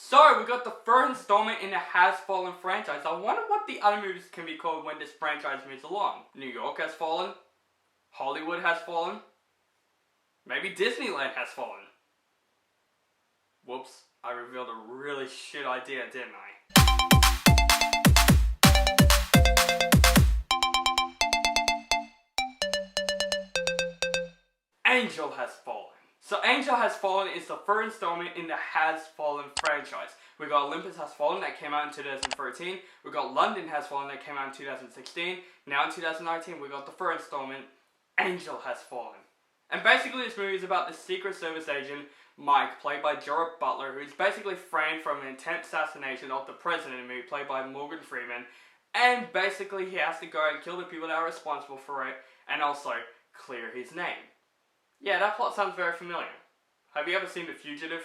So, we got the first installment in the Has Fallen franchise. I wonder what the other movies can be called when this franchise moves along. New York has fallen. Hollywood has fallen. Maybe Disneyland has fallen. Whoops, I revealed a really shit idea, didn't I? Angel Has Fallen. So Angel Has Fallen is the first installment in the Has Fallen franchise. We got Olympus Has Fallen that came out in 2013. We got London Has Fallen that came out in 2016. Now in 2019 we got the first installment, Angel Has Fallen. And basically this movie is about the Secret Service agent Mike, played by Gerard Butler, who is basically framed from an attempt assassination of the president in the movie, played by Morgan Freeman. And basically he has to go and kill the people that are responsible for it, and also clear his name. Yeah, that plot sounds very familiar. Have you ever seen The Fugitive?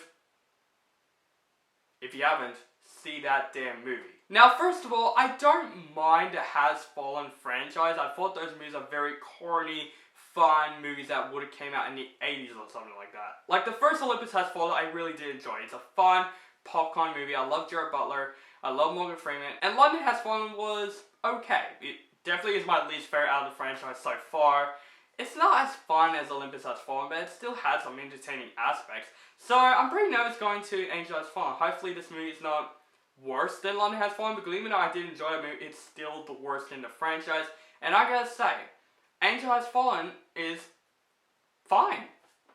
If you haven't, see that damn movie. Now, first of all, I don't mind the Has Fallen franchise. I thought those movies are very corny, fun movies that would have came out in the 80s or something like that. Like the first Olympus Has Fallen, I really did enjoy. It's a fun popcorn movie. I love Gerard Butler. I love Morgan Freeman. And London Has Fallen was okay. It definitely is my least favorite out of the franchise so far. It's not as fun as Olympus Has Fallen, but it still has some entertaining aspects. So I'm pretty nervous going to Angel Has Fallen. Hopefully this movie is not worse than London Has Fallen, because even though I did enjoy the movie, it's still the worst in the franchise. And I gotta say, Angel Has Fallen is fine.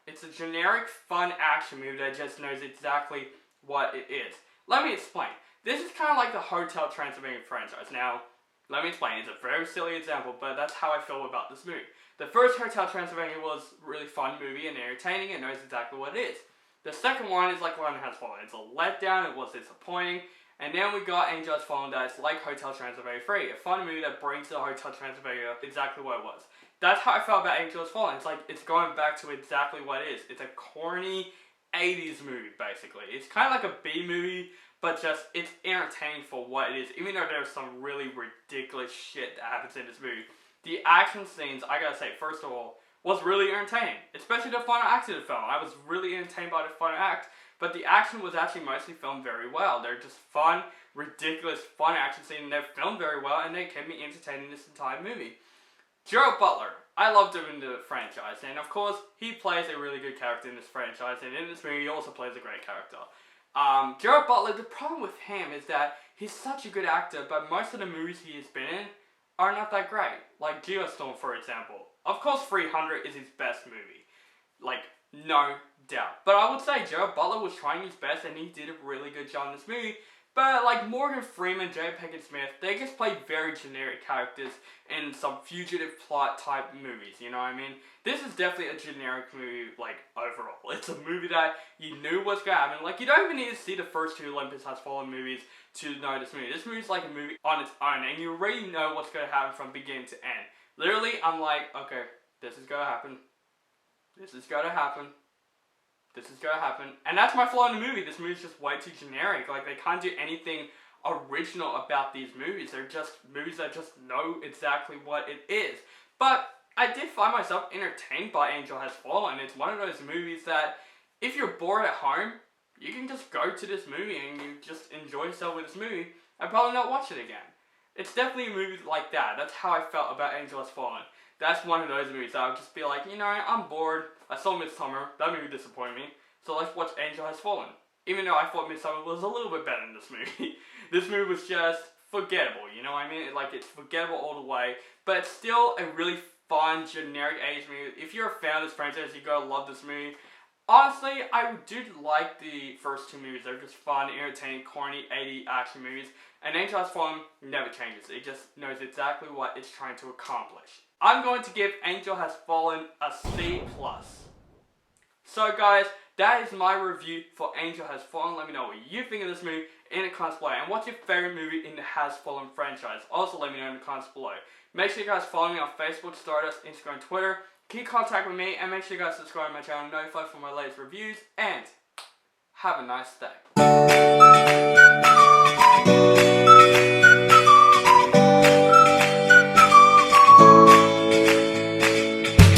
It's a generic, fun action movie that just knows exactly what it is. Let me explain. This is kind of like the Hotel Transylvania franchise. Now, let me explain. It's a very silly example, but that's how I feel about this movie. The first Hotel Transylvania was a really fun movie and entertaining and knows exactly what it is. The second one is like London Has Fallen. It's a letdown, it was disappointing. And then we got Angel Has Fallen that's like Hotel Transylvania 3. A fun movie that brings the Hotel Transylvania exactly what it was. That's how I felt about Angel Has Fallen. It's like, it's going back to exactly what it is. It's a corny 80s movie, basically. It's kind of like a B movie, but just, it's entertaining for what it is. Even though there's some really ridiculous shit that happens in this movie. The action scenes, I gotta say, first of all, was really entertaining. Especially the final act of the film. I was really entertained by the final act. But the action was actually mostly filmed very well. They're just fun, ridiculous, fun action scenes. And they're filmed very well, and they kept me entertaining this entire movie. Gerard Butler. I loved him in the franchise. And of course, he plays a really good character in this franchise. And in this movie, he also plays a great character. Gerard Butler, the problem with him is that he's such a good actor, but most of the movies he has been in are not that great. Like Geostorm, for example. Of course, 300 is his best movie. Like, no doubt. But I would say Gerard Butler was trying his best and he did a really good job in this movie. But like Morgan Freeman, J. Pickett Smith, they just play very generic characters in some fugitive plot type movies, you know what I mean? This is definitely a generic movie, like, overall. It's a movie that you knew was going to happen. Like, you don't even need to see the first two Olympus Has Fallen movies to know this movie. This movie's like a movie on its own, and you already know what's going to happen from beginning to end. Literally, I'm like, okay, this is going to happen. This is going to happen. This is going to happen. And that's my flaw in the movie. This movie's just way too generic. Like, they can't do anything original about these movies. They're just movies that just know exactly what it is. But I did find myself entertained by Angel Has Fallen. It's one of those movies that, if you're bored at home, you can just go to this movie and you just enjoy yourself with this movie and probably not watch it again. It's definitely a movie like that. That's how I felt about Angel Has Fallen. That's one of those movies that I would just be like, you know, I'm bored. I saw Midsummer. That movie disappointed me. So let's watch Angel Has Fallen. Even though I thought Midsummer was a little bit better than this movie. This movie was just forgettable, you know what I mean? Like, it's forgettable all the way. But it's still a really fun, generic 80s movie. If you're a fan of this franchise, you're gonna love this movie. Honestly, I do like the first two movies. They're just fun, entertaining, corny, 80 action movies. And Angel Has Fallen never changes. It just knows exactly what it's trying to accomplish. I'm going to give Angel Has Fallen a C+. So guys, that is my review for Angel Has Fallen. Let me know what you think of this movie in the comments below. And what's your favorite movie in the Has Fallen franchise? Also let me know in the comments below. Make sure you guys follow me on Facebook, Stardust, Instagram, Twitter. Keep contact with me, and make sure you guys subscribe to my channel, notified for my latest reviews, and have a nice day.